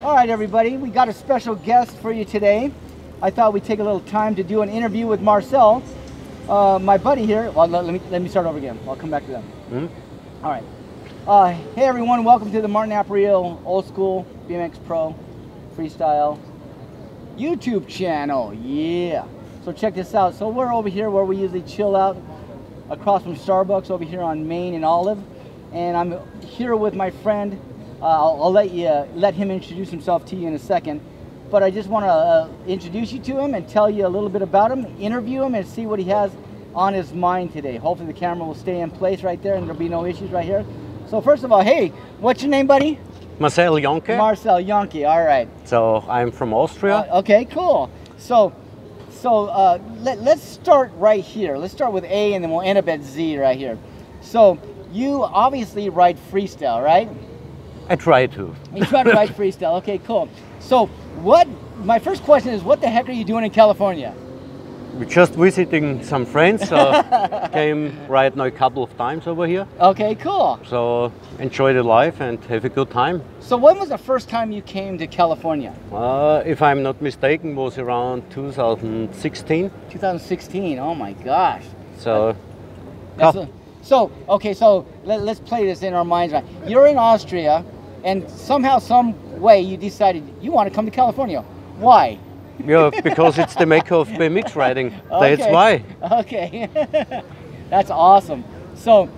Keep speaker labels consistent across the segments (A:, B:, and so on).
A: All right, everybody, we got a special guest for you today. I thought we'd take a little time to do an interview with Marcel, my buddy here. Well, let me start over again. I'll come back to them. Mm-hmm. All right. Hey, everyone, welcome to the Martin Aprile Old School BMX Pro Freestyle YouTube channel. Yeah. So check this out. So we're over here where we usually chill out across from Starbucks over here on Main and Olive. And I'm here with my friend. I'll let him introduce himself to you in a second, but I just want to introduce you to him and tell you a little bit about him, interview him, and see what he has on his mind today. Hopefully the camera will stay in place right there and there'll be no issues right here. So first of all, hey, what's your name, buddy?
B: Marcel, jonke.
A: Marcel, jonke. All right.
B: So I'm from Austria.
A: Okay, cool. So let's start right here. Let's start with A and then we'll end up at Z right here. So you obviously ride freestyle, right?
B: I try to.
A: You try to ride freestyle. Okay, cool. So my first question is, what the heck are you doing in California?
B: We're just visiting some friends. Came right now a couple of times over here.
A: Okay, cool.
B: So enjoy the life and have a good time.
A: So when was the first time you came to California?
B: If I'm not mistaken, was around 2016.
A: 2016, oh my gosh.
B: So,
A: okay, so let's play this in our minds. Right? You're in Austria, and somehow, some way, you decided you want to come to California. Why?
B: Yeah, because it's the mecca of BMX riding. Okay. That's why.
A: Okay, that's awesome. So,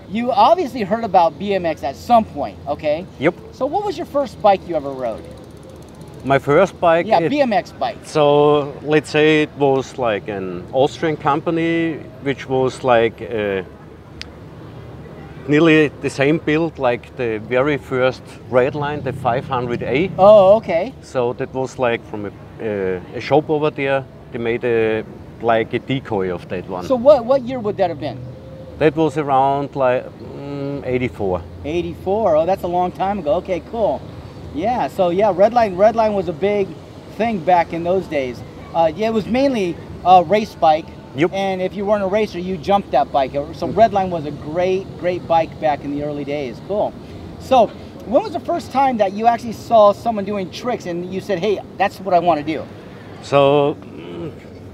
A: you obviously heard about BMX at some point, okay?
B: Yep.
A: So what was your first bike you ever rode?
B: My first bike?
A: Yeah, BMX bike.
B: So let's say it was like an Austrian company, which was like nearly the same build like the very first Redline, the 500A.
A: Oh, okay.
B: So that was like from a shop over there. They made like a decoy of that one.
A: So what year would that have been?
B: That was around like 84.
A: 84, oh, that's a long time ago. Okay, cool. Yeah, so yeah, Redline was a big thing back in those days. Yeah, it was mainly a race bike.
B: Yep.
A: And if you weren't a racer, you jumped that bike. So Redline was a great bike back in the early days. Cool. So when was the first time that you actually saw someone doing tricks and you said, hey, that's what I want to do?
B: So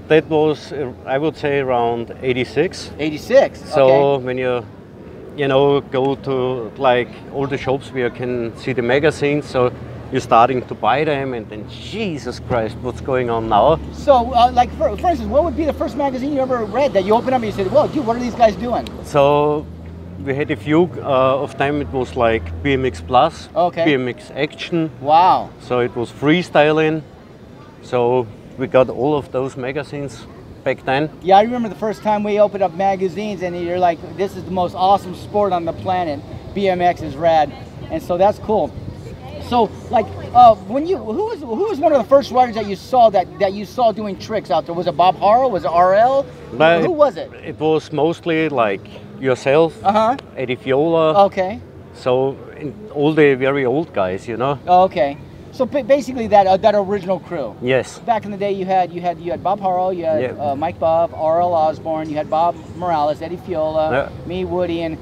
B: that was, I would say, around 86.
A: 86,
B: so
A: okay.
B: When you know, go to like all the shops where you can see the magazines, so you're starting to buy them, and then Jesus Christ, what's going on now?
A: So, like for instance, what would be the first magazine you ever read that you opened up and you said, "Well, dude, what are these guys doing?"
B: So, we had a few of them. It was like BMX Plus,
A: okay.
B: BMX Action.
A: Wow.
B: So it was freestyling. So we got all of those magazines back then.
A: Yeah, I remember the first time we opened up magazines, and you're like, "This is the most awesome sport on the planet. BMX is rad," and so that's cool. So, like, who was one of the first riders that you saw doing tricks out there? Was it Bob Harrell? Was it RL? Who was it?
B: It was mostly like yourself, Eddie Fiola.
A: Okay.
B: So all the very old guys, you know.
A: Oh, okay. So basically that original crew.
B: Yes.
A: Back in the day, you had Bob Harrell, you had Mike Bob, R.L. Osborne, you had Bob Morales, Eddie Fiola, me, Woody, and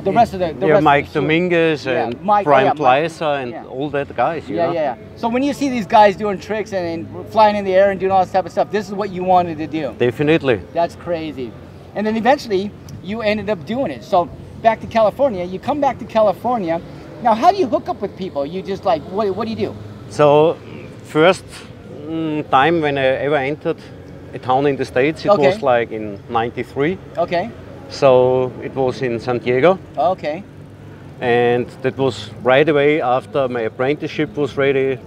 A: the rest of the
B: Mike Dominguez and Brian Pleiser and all that guys. You know?
A: Yeah. So when you see these guys doing tricks and flying in the air and doing all this type of stuff, this is what you wanted to do.
B: Definitely.
A: That's crazy. And then eventually you ended up doing it. So back to California. You come back to California. Now, how do you hook up with people? You just like, what do you do?
B: So first time when I ever entered a town in the States, it was like in '93.
A: Okay.
B: So it was in San Diego.
A: Okay.
B: And that was right away after my apprenticeship was ready.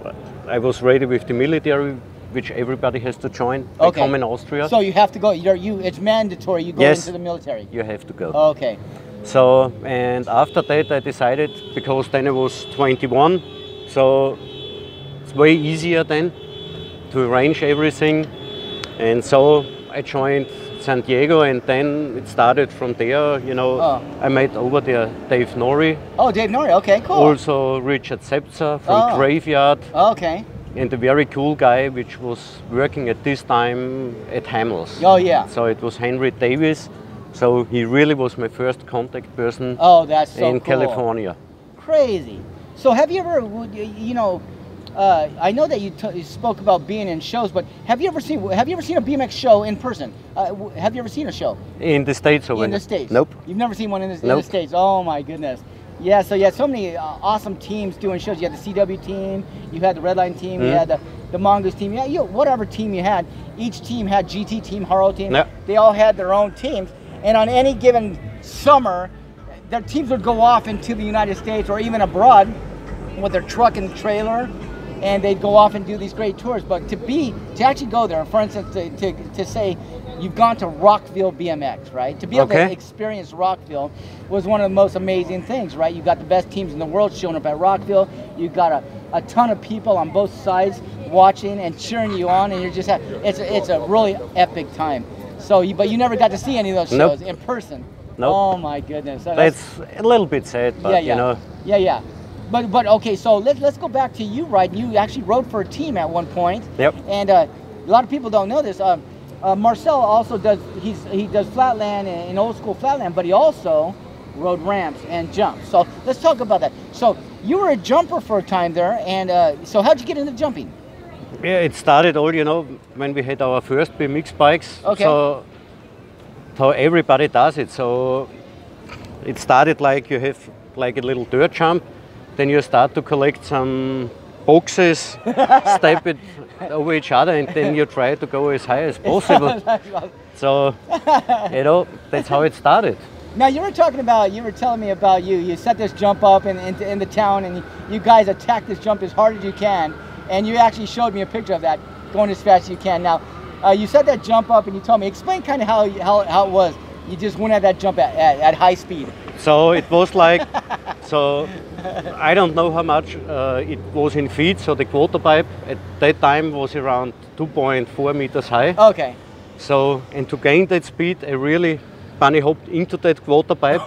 B: I was ready with the military, which everybody has to join. I come in Austria.
A: So you have to go. It's mandatory. You go into the military.
B: You have to go.
A: Okay.
B: So, and after that I decided, because then I was 21, so it's way easier then to arrange everything. And so I joined San Diego, and then it started from there. You know, I met over there Dave Norrie.
A: Oh, Dave Norrie, okay, cool.
B: Also Richard Sepzer from Graveyard.
A: Okay.
B: And a very cool guy which was working at this time at Hamels.
A: Oh, yeah.
B: So it was Henry Davis. So he really was my first contact person
A: that's so
B: in
A: cool.
B: California.
A: Crazy. So have you ever, you know, I know that you spoke about being in shows, but have you ever seen a BMX show in person? Have you ever seen a show?
B: In the States or
A: in the States?
B: Nope.
A: You've never seen one in the
B: Nope.
A: States? Oh my goodness. Yeah, so you had so many awesome teams doing shows. You had the CW team, you had the Redline team, you had the Mongoose team, yeah, whatever team you had. Each team had GT team, Haro team.
B: Yep.
A: They all had their own teams. And on any given summer, their teams would go off into the United States or even abroad with their truck and trailer, and they'd go off and do these great tours. But to actually go there, for instance, to say you've gone to Rockville BMX, right? To be able to experience Rockville was one of the most amazing things, right? You got the best teams in the world showing up at Rockville. You got a ton of people on both sides watching and cheering you on, and you're just it's a really epic time. So, but you never got to see any of those shows in person.
B: Nope.
A: Oh my goodness.
B: That's a little bit sad, but you know.
A: Yeah. But okay, so let's go back to you, right? You actually rode for a team at one point.
B: Yep.
A: And a lot of people don't know this. Marcel also does flatland and old school flatland, but he also rode ramps and jumps. So let's talk about that. So you were a jumper for a time there, and so how'd you get into jumping?
B: Yeah, it started all, you know, when we had our first BMX bikes.
A: Okay.
B: So how everybody does it. So it started like you have like a little dirt jump, then you start to collect some boxes, step it over each other, and then you try to go as high as possible. So, you know, that's how it started.
A: Now you were telling me about you set this jump up in the town, and you guys attack this jump as hard as you can, and you actually showed me a picture of that, going as fast as you can. Now, you set that jump up and you told me, explain kind of how it was. You just went at that jump at high speed.
B: So it was like, so I don't know how much it was in feet, so the quarter pipe at that time was around 2.4 meters high.
A: Okay.
B: So, and to gain that speed, I really bunny hopped into that quarter pipe.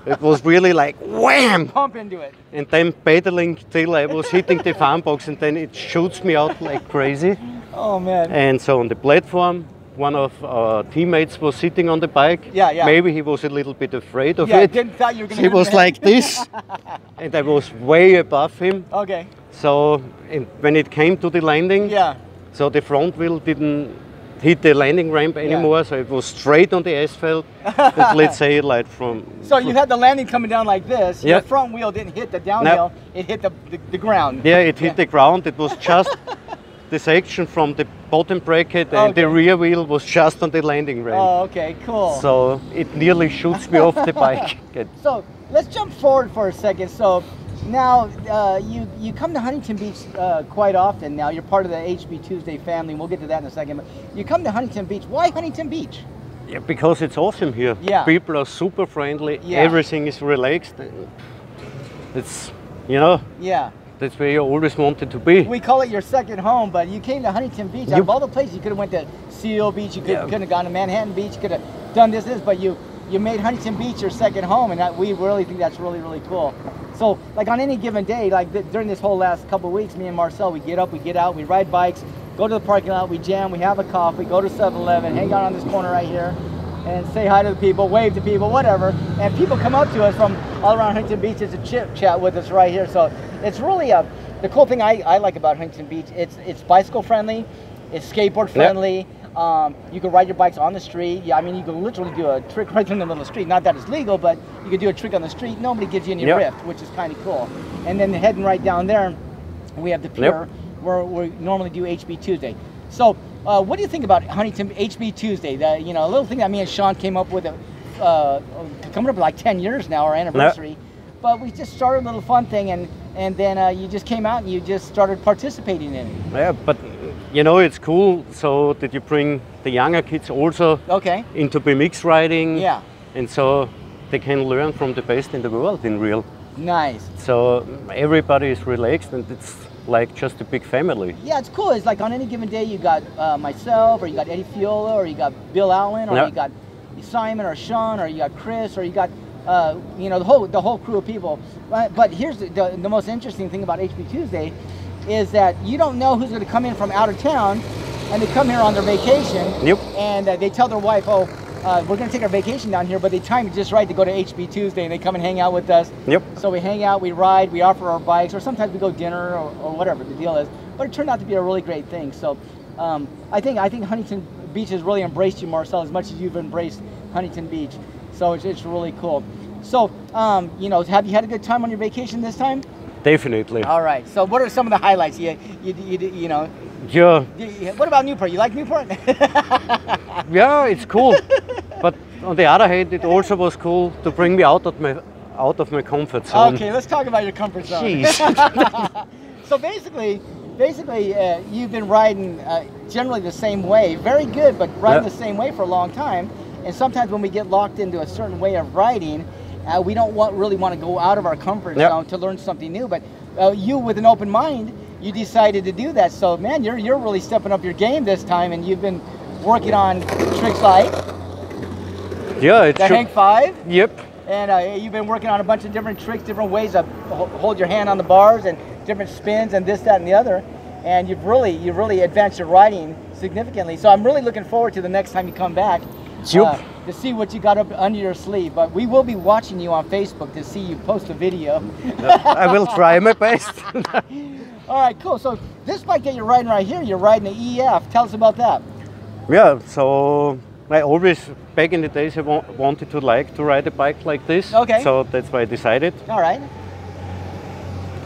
B: It was really like wham!
A: Pump into it.
B: And then pedaling till I was hitting the farm box, and then it shoots me out like crazy.
A: Oh man.
B: And so on the platform, one of our teammates was sitting on the bike.
A: Yeah.
B: Maybe he was a little bit afraid of it.
A: Thought you were gonna
B: He was like this, and I was way above him.
A: Okay.
B: So when it came to the landing, so the front wheel didn't hit the landing ramp anymore, so it was straight on the asphalt. But let's say like from...
A: So you had the landing coming down like this, your front wheel didn't hit the downhill, it hit the ground.
B: Yeah, it hit the ground. It was just the section from the bottom bracket, and the rear wheel was just on the landing ramp.
A: Oh, okay, cool.
B: So it nearly shoots me off the bike.
A: So let's jump forward for a second. So now you come to Huntington Beach quite often now. You're part of the HB Tuesday family. We'll get to that in a second. But you come to Huntington Beach. Why Huntington Beach?
B: Yeah, because it's awesome here.
A: Yeah.
B: People are super friendly. Yeah. Everything is relaxed. It's, you know.
A: Yeah.
B: That's where you always wanted to be.
A: We call it your second home, but you came to Huntington Beach. Out of all the places, you could have went to Seal Beach, you could have gone to Manhattan Beach, you could have done this, but you made Huntington Beach your second home, and we really think that's really, really cool. So, like on any given day, like during this whole last couple of weeks, me and Marcel, we get up, we get out, we ride bikes, go to the parking lot, we jam, we have a coffee, go to 7-Eleven, hang out on this corner right here, and say hi to the people, wave to people, whatever. And people come up to us from all around Huntington Beach to chit chat with us right here. So it's really the cool thing I like about Huntington Beach. It's bicycle friendly, it's skateboard friendly. You can ride your bikes on the street. Yeah, I mean, you can literally do a trick right in the middle of the street. Not that it's legal, but you can do a trick on the street. Nobody gives you any rift, which is kind of cool. And then heading right down there, we have the pier where we normally do HB Tuesday. So what do you think about Huntington HB Tuesday? A little thing that me and Sean came up with, coming up like 10 years now, our anniversary. But we just started a little fun thing, and then you just came out and you just started participating in it.
B: Yeah, but you know, it's cool so that you bring the younger kids also into BMX riding.
A: Yeah.
B: And so they can learn from the best in the world in real.
A: Nice.
B: So everybody is relaxed, and it's like just a big family.
A: Yeah, it's cool. It's like on any given day you got myself, or you got Eddie Fiola, or you got Bill Allen, or you got Simon or Sean, or you got Chris, or you got the whole crew of people. But here's the most interesting thing about HB Tuesday is that you don't know who's going to come in from out of town, and they come here on their vacation, and they tell their wife, oh, we're going to take our vacation down here, but they time it just right to go to HB Tuesday, and they come and hang out with us.
B: Yep.
A: So we hang out, we ride, we offer our bikes, or sometimes we go dinner or whatever the deal is. But it turned out to be a really great thing. So I think Huntington Beach has really embraced you, Marcel, as much as you've embraced Huntington Beach. So it's really cool. So you know, have you had a good time on your vacation this time?
B: Definitely.
A: All right. So what are some of the highlights? You know.
B: Yeah.
A: What about Newport? You like Newport?
B: Yeah, it's cool. But on the other hand, it also was cool to bring me out of my comfort zone.
A: Okay, let's talk about your comfort zone.
B: Jeez.
A: So basically, you've been riding generally the same way. Very good, but riding the same way for a long time. And sometimes when we get locked into a certain way of riding, we don't really want to go out of our comfort zone to learn something new. But you, with an open mind, you decided to do that. So, man, you're really stepping up your game this time, and you've been working on tricks like the Hank 5.
B: Yep.
A: And you've been working on a bunch of different tricks, different ways to hold your hand on the bars, and different spins, and this, that, and the other. And you've really advanced your riding significantly. So I'm really looking forward to the next time you come back to see what you got up under your sleeve. But we will be watching you on Facebook to see you post a video.
B: I will try my best.
A: All right, cool. So this bike that you're riding right here, you're riding the EF. Tell us about that.
B: Yeah, so I always, back in the days, I wanted to ride a bike like this.
A: Okay.
B: So that's why I decided.
A: All right.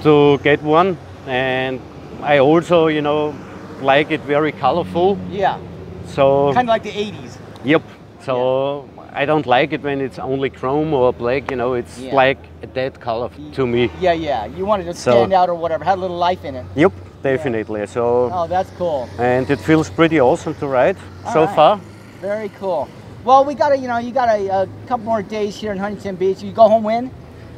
B: To get one. And I also, you know, like it very colorful.
A: Yeah.
B: So
A: kind of like the 80s.
B: Yep. So I don't like it when it's only chrome or black, you know, it's like a dead color to me.
A: Yeah. You wanted to stand out or whatever, had a little life in it.
B: Yep, definitely. Yeah. So.
A: Oh, that's cool.
B: And it feels pretty awesome to ride so far.
A: Very cool. Well, you got a couple more days here in Huntington Beach. You go home when?